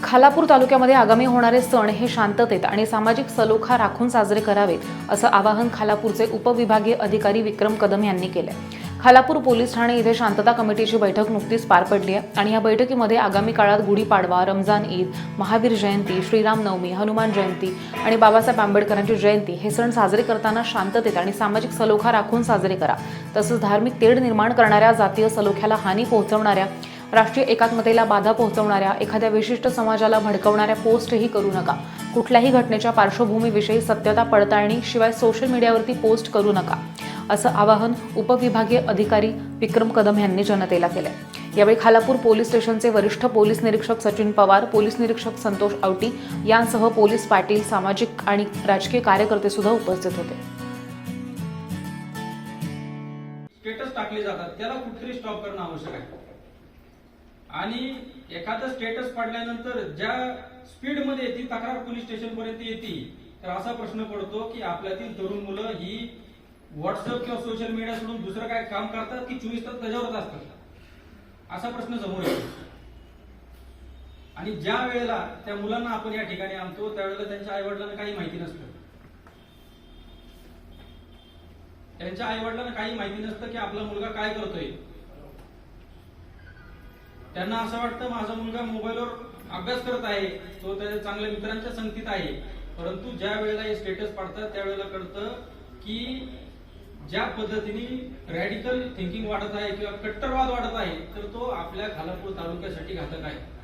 खालापूर तालुक्यामध्ये आगामी होणारे सण हे शांततेत आणि सामाजिक सलोखा राखून साजरे करावेत असं आवाहन खालापूरचे उपविभागीय अधिकारी विक्रम कदम यांनी केले। खालापूर पोलीस ठाणे येथे शांतता कमिटीची बैठक नुकतीच पार पडली आहे आणि या बैठकीमध्ये आगामी काळात गुढीपाडवा, रमजान ईद, महावीर जयंती, श्रीराम नवमी, हनुमान जयंती आणि बाबासाहेब आंबेडकरांची जयंती हे सण साजरे करताना शांततेत आणि सामाजिक सलोखा राखून साजरे करा। तसंच धार्मिक तेढ निर्माण करणाऱ्या, जातीय सलोख्याला हानी पोहोचवणाऱ्या, राष्ट्रीय एकात्मतेला बाधा पोहोचवणाऱ्या, एखाद्या विशिष्ट समाजाला भडकवणाऱ्या पोस्टही करू नका। कुठल्याही घटनेच्या पार्श्वभूमीविषयी सत्यता पडताळणी शिवाय सोशल मीडियावरती पोस्ट करू नका असं आवाहन उपविभागीय अधिकारी विक्रम कदम यांनी जनतेला केले। यावेळी खालापूर पोलीस स्टेशनचे वरिष्ठ पोलीस निरीक्षक सचिन पवार, पोलीस निरीक्षक संतोष आवटी यांसह पोलीस पाटील, सामाजिक आणि राजकीय कार्यकर्ते सुद्धा उपस्थित होते। स्टेटस टाकले जातात त्याला कुठेतरी स्टॉप करणं आवश्यक आहे आणि एखादं स्टेटस पडल्यानंतर ज्या स्पीड मध्ये ती तक्रार पोलीस स्टेशन पर्यंत येते तर असा प्रश्न पडतो की आपल्यातील तरुण मुलं ही व्हॉट्सअप किंवा सोशल मीडिया सोडून दुसरं काय काम करतात की 24 तास त्याच्यावरच असतात असा प्रश्न समोर येतो। आणि ज्या वेळेला त्या मुलांना आपण या ठिकाणी आणतो त्यावेळेला त्यांच्या आईवडिलांना काही माहिती नसतं, त्यांच्या आईवडिलांना काही माहिती नसतं की आपला मुलगा काय करतोय। त्यांना असं वाटतं माझा मुलगा मोबाईलवर अभ्यास करत आहे, तो त्याच्या चांगल्या मित्रांच्या संगतीत आहे, परंतु ज्या वेळेला हे स्टेटस पडतात त्यावेळेला कळतं की ज्या पद्धतीने रॅडिकल थिंकिंग वाढत आहे किंवा कट्टरवाद वाढत आहे तर तो आपल्या खालापूर तालुक्यासाठी घातक आहे।